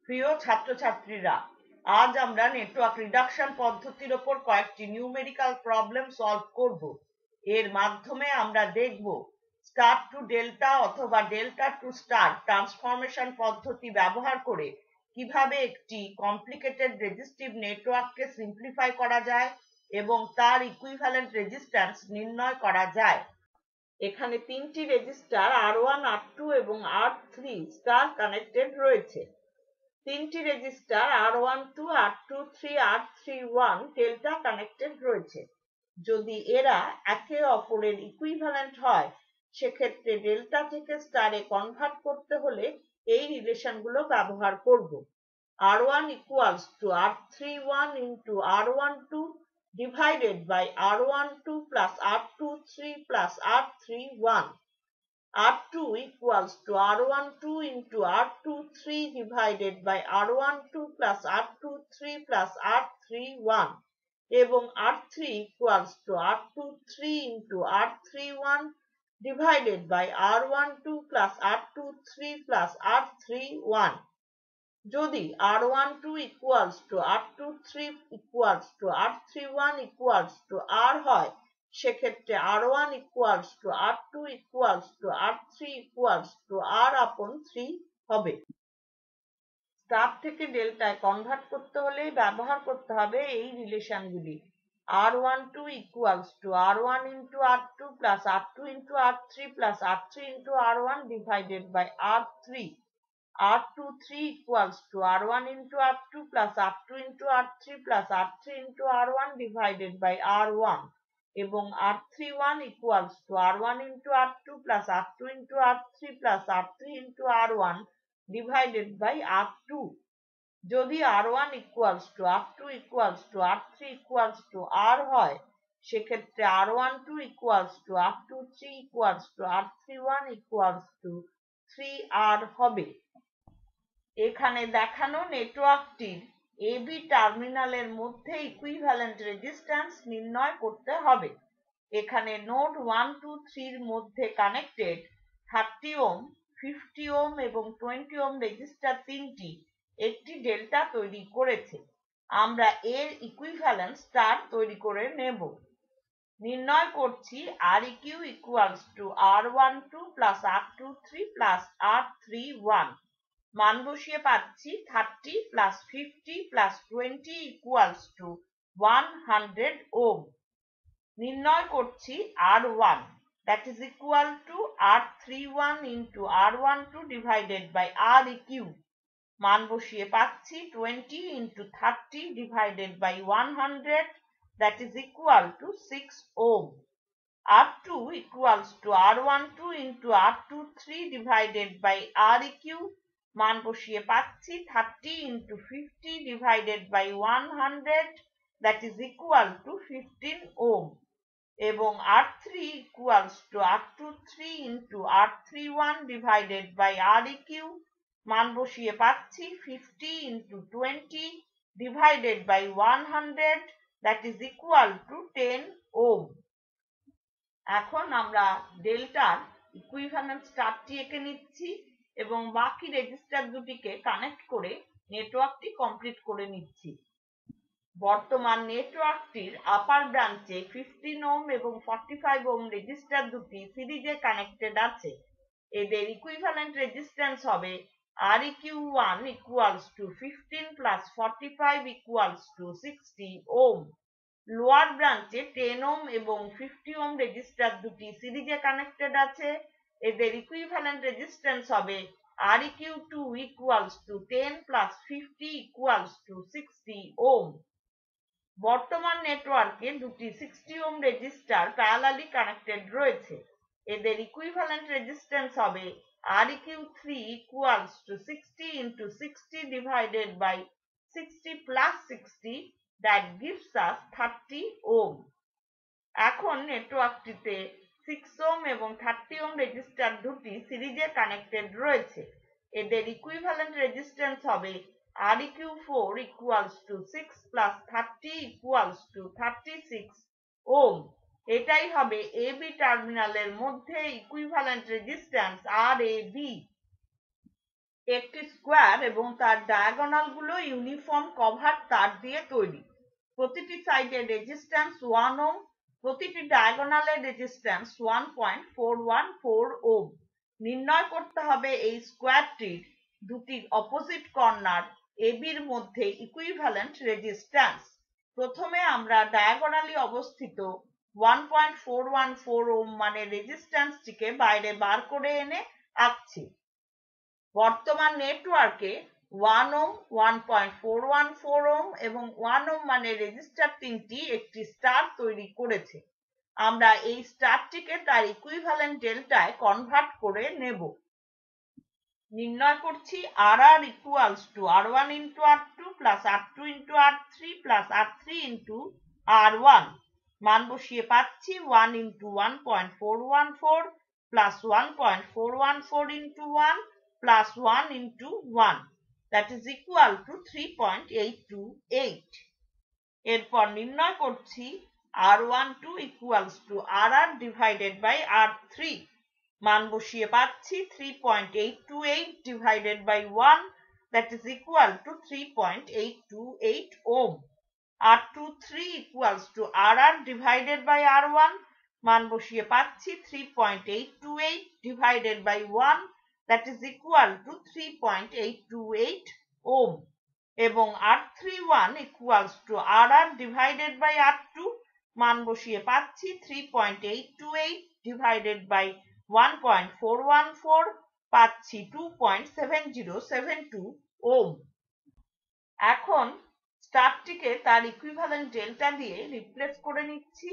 প্রিয় ছাত্রছাত্রীরা, আজ আমরা নেটওয়ার্ক রিডাকশন পদ্ধতির ওপর কয়েকটি নিউমেরিক্যাল প্রবলেম সলভ করব। এর মাধ্যমে আমরা দেখব স্টার টু ডেল্টা অথবা ডেল্টা টু স্টার ট্রান্সফরমেশন পদ্ধতি ব্যবহার করে কিভাবে একটি কমপ্লিকেটেড রেজিস্টিভ নেটওয়ার্ককে সিম্পলিফাই করা যায় এবং তার ইকুইভ্যালেন্ট রেজিস্ট্যান্স নির্ণয় করা যায়। এখানে তিনটি রেজিস্টার R1, R2 এবং R3 স্টার কানেক্টেড রয়েছে। তিনটি register R12, R23, R31 delta connected রয়েছে। যদি এরা একে অপরের ইকুইভ্যালেন্ট হয়, সেক্ষেত্রে ডেল্টা থেকে স্টারে কনভার্ট করতে হলে এই রিলেশনগুলো ব্যবহার করব। R1 equals to R31 into R12 divided by R12 plus R23 plus R31. R2 equals to R12 into R23 divided by R12 plus R23 plus R31 এবং R3 equals to R23 into R31 divided by R12 plus R23 plus R31. যদি R12 equals to R23 equals to R31 equals to R হয়, সেক্ষেত্রে R1 equals to R2 equals to R3 equals to R upon 3 হবে। Star থেকে ডেল্টায় convert করতে হলে ব্যবহার করতে হবে এই রিলেশনগুলি। R12 equals to R1 into R2 plus R2 into R3 plus R3 into R1 divided by R3. R23 equals to R1 into R2 plus R2 into R3 plus R3 into R1 divided by R1 এবং R31 equals to R1 into R2 plus R2 into R3 plus R3 into R1 divided by R2. যদি R1 equals to R2 equals to R3 equals to R হয়, সেক্ষেত্রে R12 equals to R23 equals to R31 equals to 3R হবে। এখানে দেখানো নেটওয়ার্কটির AB টার্মিনালের মধ্যে equivalent resistance নির্ণয় করতে হবে। এখানে নোড 1, 2, 3 এর মধ্যে কানেক্টেড 30 ওহম, 50 ওহম এবং 20 ওহম রেজিস্টার তিনটি একটি ডেল্টা তৈরি করেছে। আমরা এর ইকুইভ্যালেন্ট স্টার তৈরি করে নেব। নির্ণয় করছি Req equals to R12 plus R23 plus R31। মান বসিয়ে পাচ্ছি 30 plus 50 plus 20 equals to 100 ohm। নির্ণয় করছি R1, that is equal to R31 into R12 divided by Req। মান বসিয়ে পাচ্ছি 20 into 30 divided by 100, that is equal to 6 ohm। R2 equals to R12 into R23 divided by Req। মান বসিয়ে পাচ্ছি 30 into 50 divided by 100, that is equal to 15 ohm এবং R3 equals to R23 into R31 divided by Req। মান বসিয়ে পাচ্ছি 50 into 20 divided by 100, that is equal to 10 ohm। এখন আমরা ডেল্টার ইকুইভ্যালেন্ট স্টারটি এঁকে নিচ্ছি এবং বাকি রেজিস্টার দুটিকে কানেক্ট করে নেটওয়ার্কটি কমপ্লিট করে নিচ্ছি। বর্তমান নেটওয়ার্কটির আপার ব্রাঞ্চে 15 ওহম এবং 45 ওহম রেজিস্টার দুটি সিরিজে কানেক্টেড আছে। এদের ইকুইভ্যালেন্ট রেজিস্ট্যান্স হবে Req1 equals to 15 plus 45 equals to 60 ohm। Lower ব্রাঞ্চে 10 ওহম এবং 50 ওহম রেজিস্টার দুটি সিরিজে কানেক্টেড আছে। এদের ইকুইভ্যালেন্ট রেজিস্ট্যান্স হবে Req2 equals to 10 plus 50 equals to 60 ohm। বর্তমান নেটওয়ার্কে দুটি 60 ওহম রেজিস্টার প্যারালালি কানেক্টেড রয়েছে। এদের ইকুইভ্যালেন্ট রেজিস্ট্যান্স হবে Req3 equals to 60 into 60 divided by 60 plus 60, that gives us 30 ohm। এখন নেটওয়ার্কটিতে 6 ওহম এবং 30 ওহম রেজিস্টার দুটি সিরিজে কানেক্টেড রয়েছে। এদের ইকুইভ্যালেন্ট রেজিস্ট্যান্স হবে Req4 equals to 6 plus 30 equals to 36 ohm। এটাই হবে AB টার্মিনালের মধ্যে ইকুইভ্যালেন্ট রেজিস্ট্যান্স RAB। একটি স্কোয়ার এবং তার ডায়াগোনাল গুলো ইউনিফর্ম কভার তার দিয়ে তৈরি। প্রতিটি সাইডের রেজিস্ট্যান্স 1 ওহম, প্রতিটি ডায়াগোনালের রেজিস্ট্যান্স 1.414 ওহম। নির্ণয় করতে হবে এই স্কোয়ারটির দুটি অপোজিট কর্নার এবির মধ্যে ইকুইভ্যালেন্ট রেজিস্ট্যান্স। প্রথমে আমরা ডায়াগোনালি অবস্থিত 1.414 ওহম মানে রেজিস্ট্যান্সটিকে বাইরে বার করে এনে আঁকছি। বর্তমান নেটওয়ার্কে 1 ওহম, 1.414 ওহম এবং 1 ওহম মানে রেজিস্টার তিনটি একটি স্টার তৈরি করেছে। আমরা এই স্টারটিকে তার ইকুইভ্যালেন্ট ডেল্টায় কনভার্ট করে নেব। নির্ণয় করছি RR equals to R1 into R2 plus R2 into R3 plus R3 into R1। মান বসিয়ে পাচ্ছি 1 into 1.414 plus 1.414 into 1 plus 1 into 1, that is equal to 3.828। এরপর নির্ণয় করছি R12 equals to RR divided by R3। মান বসিয়ে পাচ্ছি 3.828 divided by 1, that is equal to 3.828 ohm। R23 equals to RR divided by R1। মান বসিয়ে পাচ্ছি 3.828 divided by 1, that is equal to 3.828 ohm। এবং R31 equals to RR divided by R2। মান বসিয়ে পাচ্ছি 3.828 divided by 1.414, পাচ্ছি 2.7072 ওহম। এখন স্টারটিকে তার ইকুইভ্যালেন্ট ডেল্টা দিয়ে রিপ্লেস করে নিচ্ছি।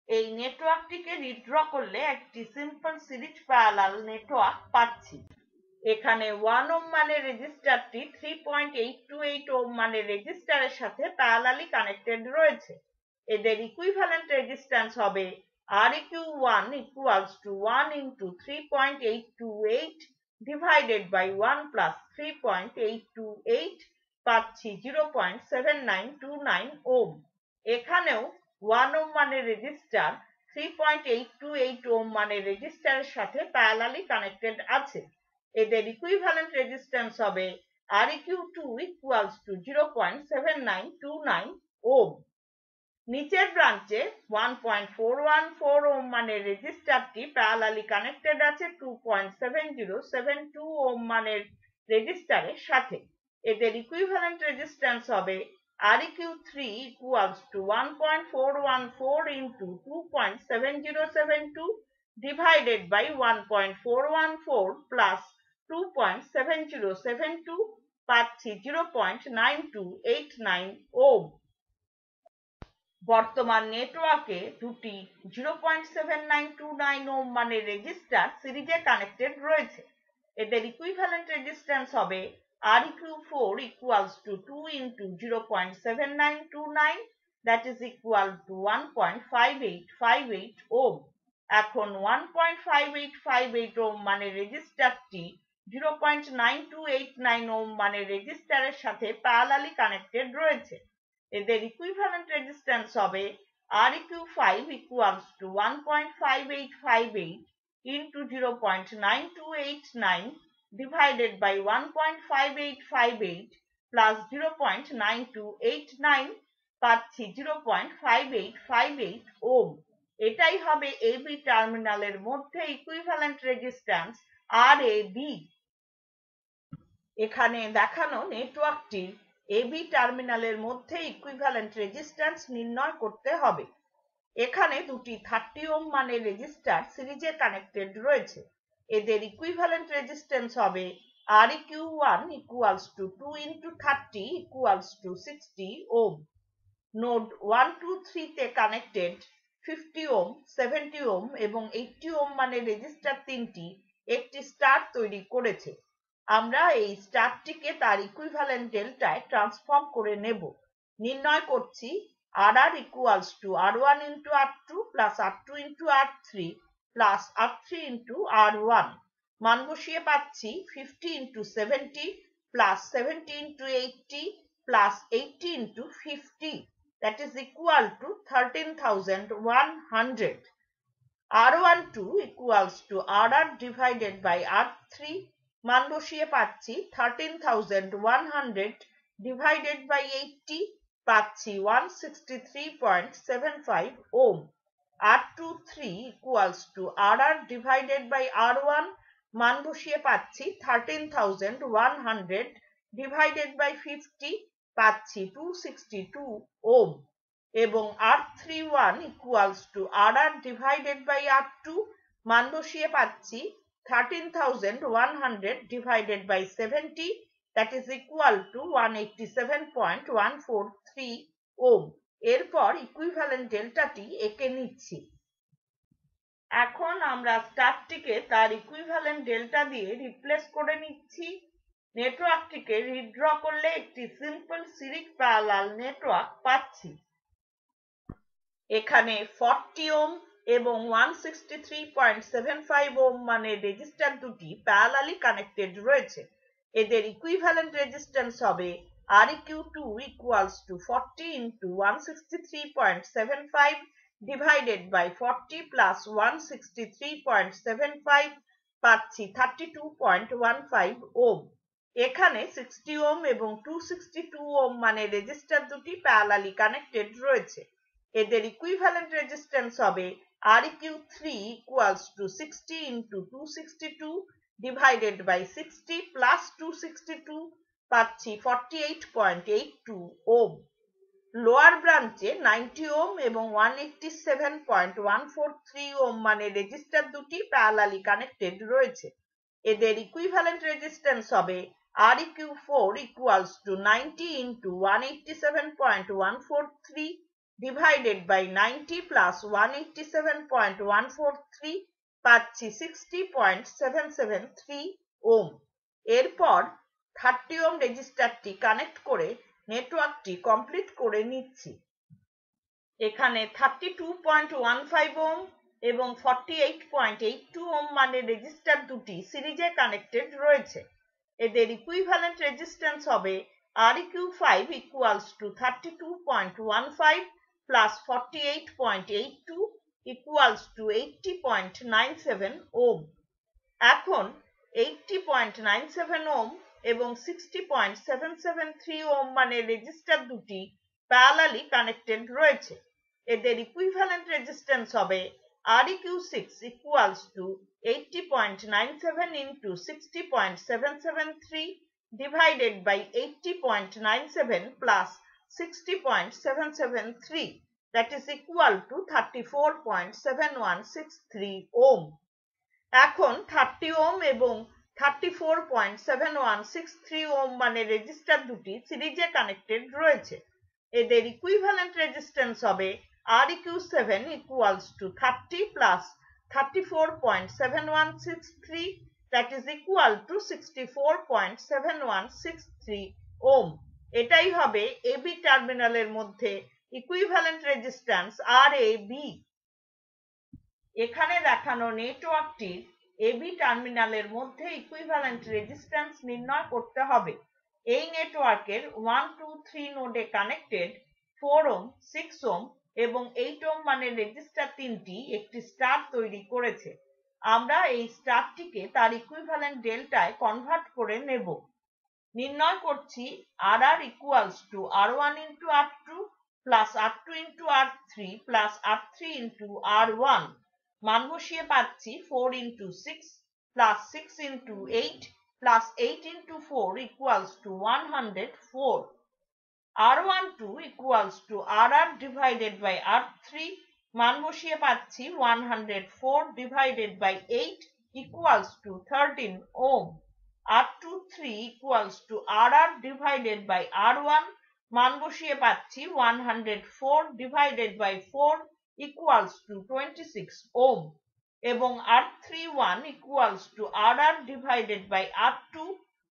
এই নেটওয়ার্কটিকে রিড্র করলে একটি সিম্পল সিরিজ প্যারালাল নেটওয়ার্ক পাচ্ছি। এখানে 1 ওহম মানের রেজিস্টারটি 3.828 ওহম মানের রেজিস্টারের সাথে প্যারালালি কানেক্টেড রয়েছে। এদের ইকুইভ্যালেন্ট রেজিস্ট্যান্স হবে REQ1 equals to 1 into 3.828 divided by 1 plus 3.828, পাচ্ছি 0.7929 ওহম। এখানেও 1 ওহম মানের রেজিস্টার 3.828 ওহম মানের রেজিস্টারের সাথে প্যারালালি কানেক্টেড আছে। এদের ইকুইভ্যালেন্ট রেজিস্ট্যান্স হবে REQ2 equals to 0.7929 ওহম। নিচের ব্রাঞ্চে 1.414 ওহম মানের রেজিস্টারটি প্যারালালি কানেক্টেড আছে 2.7072 ওহম মানের রেজিস্টারের সাথে। এদের ইকুইভ্যালেন্ট রেজিস্ট্যান্স হবে REQ3 equals to 1.414 into 2.7072 divided by 1.414 plus 2.7072, পাচ্ছি 0.9289 ওহম। বর্তমান নেটওয়ার্কে দুটি 0.7929 ওহম মানের রেজিস্টার সিরিজে কানেক্টেড রয়েছে। এদের ইকুইভ্যালেন্ট রেজিস্ট্যান্স হবে REQ4 equals to 2 into 0.7929, that is equal to 1.5858 ohm. এখন 1.5858 ওহম মানের রেজিস্টারটি 0.9289 ওহম মানের রেজিস্টারের সাথে প্যারালালি কানেক্টেড রয়েছে। এদের ইকুইভ্যালেন্ট রেজিস্ট্যান্স হবে REQ5 equals to 1.5858 into 0.9289 divided by 1.5858 plus 0.9289, পাচ্ছি 0.5858 ওহম। এটাই হবে AB টার্মিনালের মধ্যে ইকুইভ্যালেন্ট রেজিস্ট্যান্স RAB। এখানে দেখানো নেটওয়ার্কটির AB টার্মিনালের মধ্যে ইকুইভ্যালেন্ট রেজিস্ট্যান্স নির্ণয় করতে হবে। এখানে দুটি 30 ওহম মানের রেজিস্টার সিরিজে কানেক্টেড রয়েছে। এদের ইকুইভ্যালেন্ট রেজিস্ট্যান্স হবে REQ1 equals to 2 into 30 equals to 60 ohm. Node 1, 2, 3 তে কানেক্টেড 50 ওহম, 70 ওহম এবং 80 ওহম মানের রেজিস্টার তিনটি একটি স্টার তৈরি করেছে। আমরা এই স্টারটিকে তার ইকুইভ্যালেন্ট ডেল্টায় ট্রান্সফর্ম করে নেব। নির্ণয় করছি RR equals to R1 into R2 plus R2 into R3 plus R3 into R1। মান বসিয়ে পাচ্ছি 50 into 70 plus 70 into 80 plus 80 into 50, that is equal to 13,100। R12 equals to RR divided by R3। মান বসিয়ে পাচ্ছি 13,100 ডিভাইডেড বাই 80, পাচ্ছি 163.75 ohm. R23 equals to RR divided by R1, মান বসিয়ে পাচ্ছি 13,100 ডিভাইডেড বাই 50, পাচ্ছি 262 ওম। এবং R31 equals to RR divided by R2, মান বসিয়ে পাচ্ছি 13,100 divided by 70, that is equal to 187.143 ohm। এরপর ইকুইভ্যালেন্ট ডেল্টাটি এঁকে নিচ্ছি। এখন আমরা স্টারটিকে তার ইকুইভ্যালেন্ট ডেল্টা দিয়ে রিপ্লেস করে নিচ্ছি। নেটওয়ার্কটিকে রিড্র করলে একটি সিম্পল সিরিজ প্যারালাল নেটওয়ার্ক পাচ্ছি। এখানে 40 ওহম এবং 163.75 ওহম মানের রেজিস্ট্যান্স দুটি প্যারালালি কানেক্টেড রয়েছে। এদের ইকুইভ্যালেন্ট রেজিস্ট্যান্স হবে Req2 equals to 40 into 163.75 divided by 40 plus 163.75, পাচ্ছি 32.15 ওহম। এখানে 60 ওহম এবং 262 ওহম মানের রেজিস্ট্যান্স দুটি প্যারালালি কানেক্টেড রয়েছে। এদের ইকুইভ্যালেন্ট রেজিস্ট্যান্স হবে Req3 equals to 60 into 262 divided by 60 plus 262, পাচ্ছি 48.82 ওহম। লোয়ার ব্রাঞ্চে 90 ওহম এবং 187.143 ওহম মানের রেজিস্ট্যান্স দুটি প্যারালালি কানেক্টেড রয়েছে। এদের ইকুইভ্যালেন্ট রেজিস্ট্যান্স হবে Req4 equals to 90 into 187.143 divided by 90 plus 187.143, পাচ্ছি 60.773 ওহম। এরপর 30 ওহম রেজিস্টারটি কানেক্ট করে নেটওয়ার্কটি কমপ্লিট করে নিচ্ছি। এখানে 32.15 ওহম এবং 48.82 ওহম মানের রেজিস্টার দুটি সিরিজে কানেক্টেড রয়েছে। এদের ইকুইভ্যালেন্ট রেজিস্ট্যান্স হবে Req5 equals to 32.15 plus 48.82 equals to 80.97 ohm. এখন 80.97 ওহম এবং 60.773 ওহম মানের রেজিস্টার দুটি প্যারালালি কানেক্টেড রয়েছে। এদের ইকুইভ্যালেন্ট রেজিস্ট্যান্স হবে Req6 equals to 80.97 into 60.773 divided by 80.97 plus 60.773, that is equal to 34.7163 ohm. এখন 30 ওহম এবং 34.7163 ওহম মানের রেজিস্টার দুটি সিরিজে কানেক্টেড রয়েছে। এদের ইকুইভ্যালেন্ট রেজিস্ট্যান্স হবে Req7 equals to 30 plus 34.7163, that is equal to 64.7163 ohm. এটাই হবে AB টার্মিনালের মধ্যে ইকুইভ্যালেন্ট রেজিস্ট্যান্স RAB। এখানে দেখানো নেটওয়ার্কটির AB টার্মিনালের মধ্যে ইকুইভ্যালেন্ট রেজিস্ট্যান্স নির্ণয় করতে হবে। এই নেটওয়ার্কের 1, 2, 3 নোডে কানেক্টেড 4 ওহম, 6 ওহম এবং 8 ওহম মানের রেজিস্টার তিনটি একটি স্টার তৈরি করেছে। আমরা এই স্টারটিকে তার ইকুইভ্যালেন্ট ডেল্টায় কনভার্ট করে নেব। নির্ণয় করছি RR equals to R1 into R2 plus R2 into R3 plus R3 into R1, মান বসিয়ে পাচ্ছি 4 into 6 plus 6 into 8 plus 8 into 4 equals to 104. R12 equals to RR divided by R3, মান বসিয়ে পাচ্ছি 104 divided by 8 equals to 13 ohm. R23 equals to RR divided by R1, মান বসিয়ে পাচ্ছি 104 divided by 4 equals to 26 ohm। এবং R31 equals to RR divided by R2,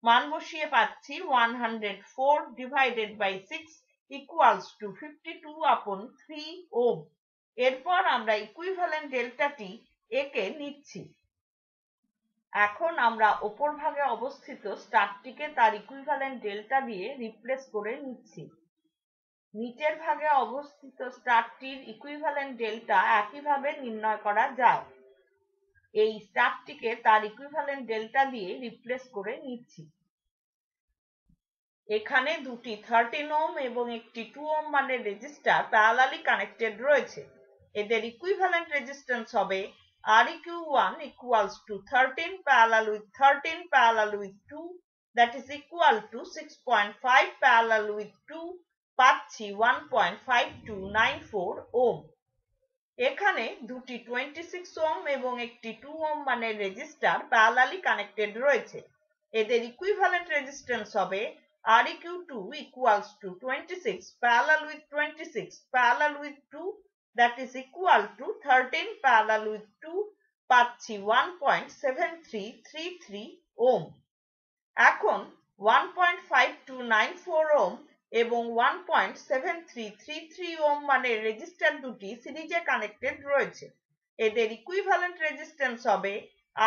মান বসিয়ে পাচ্ছি 104 divided by 6 equals to 52/3 ohm। এরপর আমরা ইকুইভ্যালেন্ট ডেল্টাটি এঁকে নিচ্ছি। এখন আমরা উপর ভাগে অবস্থিত স্টারটিকে তার ইকুইভ্যালেন্ট ডেল্টা দিয়ে রিপ্লেস করে নিচ্ছি। নিচের ভাগে অবস্থিত স্টারটির ইকুইভ্যালেন্ট ডেল্টা একইভাবে নির্ণয় করা যায়। এই স্টারটিকে তার ইকুইভ্যালেন্ট ডেল্টা দিয়ে রিপ্লেস করে নিচ্ছি। এখানে দুটি 13 ওহম এবং একটি 2 ওহম মানের রেজিস্টার প্যারালালি কানেক্টেড রয়েছে। এদের ইকুইভ্যালেন্ট রেজিস্ট্যান্স হবে Req1 equals to 13 parallel with 13 parallel with 2, that is equal to 6.5 parallel with 2, পাচ্ছি 1.5294 ওহম। এখানে দুটি 26 ওহম এবং একটি 2 ওহম মানের রেজিস্টার প্যারালালি কানেক্টেড রয়েছে। এদের ইকুইভ্যালেন্ট রেজিস্ট্যান্স হবে Req2 equals to 26 parallel with 26 parallel with 2, that is equal to 13 parallel with 2, পাচ্ছি 1.7333 ওহম। এখন 1.5294 ওহম এবং 1.7333 ওহম মানের রেজিস্টার দুটি সিরিজে কানেক্টেড রয়েছে। এদের ইকুইভ্যালেন্ট রেজিস্ট্যান্স হবে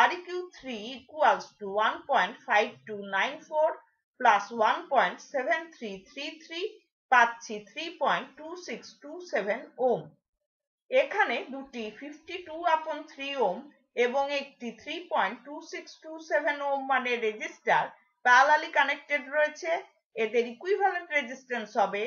Req3 equals to 1.5294 plus 1.7333, পাচ্ছি 3.2627 ওহম। এখানে দুটি 52/3 ওহম এবং একটি 3.2627 ওহম মানের রেজিস্টার প্যারালালি কানেক্টেড রয়েছে। এদের ইকুইভ্যালেন্ট রেজিস্ট্যান্স হবে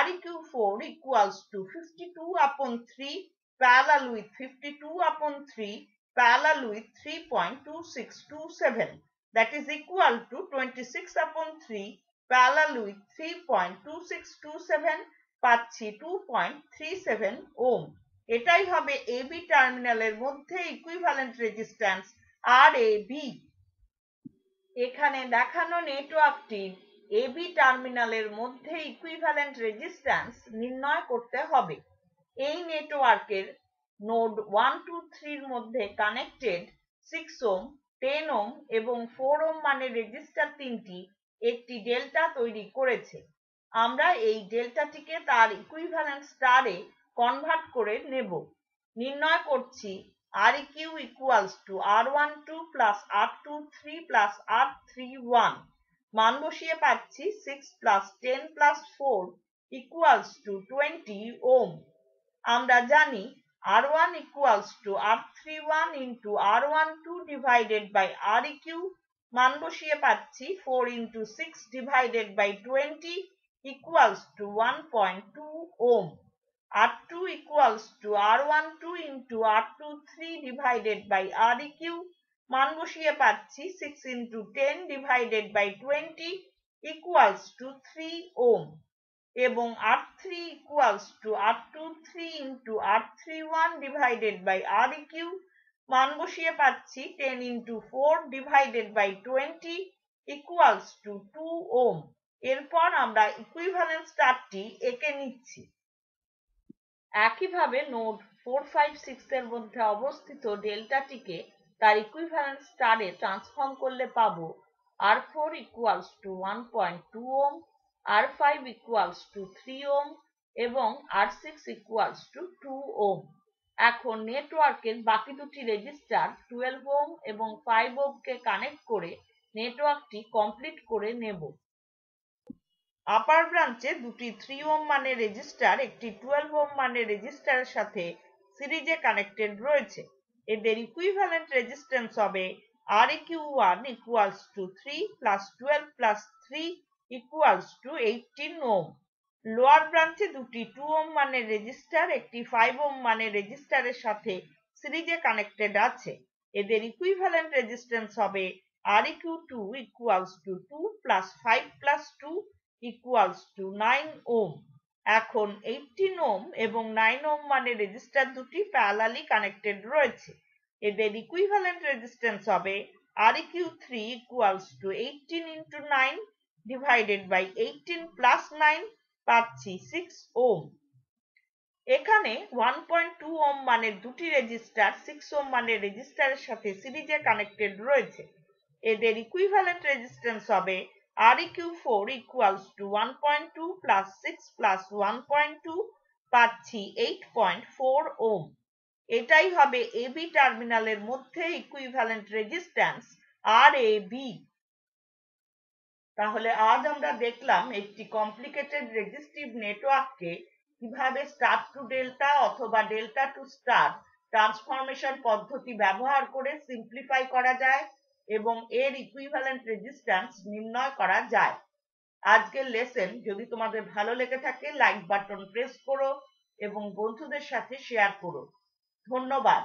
Req4 equals to 52/3 parallel with 52/3 parallel with 3.2627, that is equal to 26/3 parallel with 3.2627, পাচ্ছি 2.37 ওহম। এটাই হবে AB টার্মিনালের মধ্যে ইকুইভ্যালেন্ট রেজিস্ট্যান্স RAB। এখানে দেখানো নেটওয়ার্কটির AB টার্মিনালের মধ্যে ইকুইভ্যালেন্ট রেজিস্ট্যান্স নির্ণয় করতে হবে। এই নেটওয়ার্কের নোড 1, 2, 3 এর মধ্যে কানেক্টেড 6 ওহম, 10 ওহম এবং 4 ওহম মানের রেজিস্টার তিনটি একটি ডেল্টা তৈরি করেছে। আমরা এই ডেল্টাটিকে তার ইকুইভ্যালেন্ট স্টারে কনভার্ট করে নেব। নির্ণয় করছি Req equals to R12 plus R23 plus R31, মান বসিয়ে পাচ্ছি 6 plus 10 plus 4 equals to 20 ohm. আমরা জানি R1 equals to R31 into R12 divided by Req, মান বসিয়ে পাচ্ছি 4 into 6 divided by 20 equals to 1.2 ohm. R2 equals to R12 into R23 divided by Req, মান বসিয়ে পাচ্ছি 6 into 10 divided by 20 equals to 3 ohm এবং R3 equals to R23 into R31 divided by Req, মান বসিয়ে পাচ্ছি 10 into 4 divided by 20 equals to 2 ohm. এরপর আমরা equivalent স্টারটি এঁকে নিচ্ছি। একইভাবে নোড 4, 5, 6 এর মধ্যে অবস্থিত ডেল্টাটিকে তার ইকুইভ্যালেন্ট স্টারে ট্রান্সফর্ম করলে পাবো R4 equals to 1.2 ohm, R5 equals to 3 ohm এবং R6 equals to 2 ওহম। এখন নেটওয়ার্কের বাকি দুটি রেজিস্টার 12 ওহম এবং 5 ওহমকে কানেক্ট করে নেটওয়ার্কটি কমপ্লিট করে নেব। আপার ব্রাঞ্চে দুটি 3 ওহম মানের রেজিস্টার একটি 12 ওহম মানের রেজিস্টারের সাথে সিরিজে কানেক্টেড রয়েছে। এদের ইকুইভ্যালেন্ট রেজিস্ট্যান্স হবে Req1 equals to 3 plus 12 plus 3 equals to 18 ohm. Lower ব্রাঞ্চে দুটি 2 ওহম মানের রেজিস্টার একটি 5 ওহম মানের রেজিস্টারের সাথে সিরিজে কানেক্টেড আছে। এদের ইকুইভ্যালেন্ট রেজিস্ট্যান্স হবে Req2 equals to 2 plus 5 plus 2 equals to 9 ohm. এখন 18 ওহম এবং 9 ওহম মানের রেজিস্টার দুটি প্যারালালি কানেক্টেড রয়েছে। এদের ইকুইভ্যালেন্ট রেজিস্ট্যান্স হবে Req3 equals to 18 into 9 divided by 18 plus 9, পাচ্ছি 6 ওহম। এখানে 1.2 ওহম মানের দুটি রেজিস্টার 6 ওহম মানের রেজিস্টারের সাথে সিরিজে কানেক্টেড রয়েছে। এদের ইকুইভ্যালেন্ট রেজিস্ট্যান্স হবে Req4 equals to 1.2 plus 6 plus 1.2, পাচ্ছি 8.4 ওহম। এটাই হবে AB টার্মিনালের মধ্যে ইকুইভ্যালেন্ট রেজিস্ট্যান্স RAB। তাহলে আজ আমরা দেখলাম একটি কমপ্লিকেটেড রেজিস্টিভ নেটওয়ার্ককে কিভাবে স্টার টু ডেল্টা অথবা ডেল্টা টু স্টার ট্রান্সফরমেশন পদ্ধতি ব্যবহার করে সিম্পলিফাই করা যায় এবং এর ইকুইভ্যালেন্ট রেজিস্ট্যান্স নির্ণয় করা যায়। আজকের লেসন যদি তোমাদের ভালো লেগে থাকে লাইক বাটন প্রেস করো এবং বন্ধুদের সাথে শেয়ার করো। ধন্যবাদ।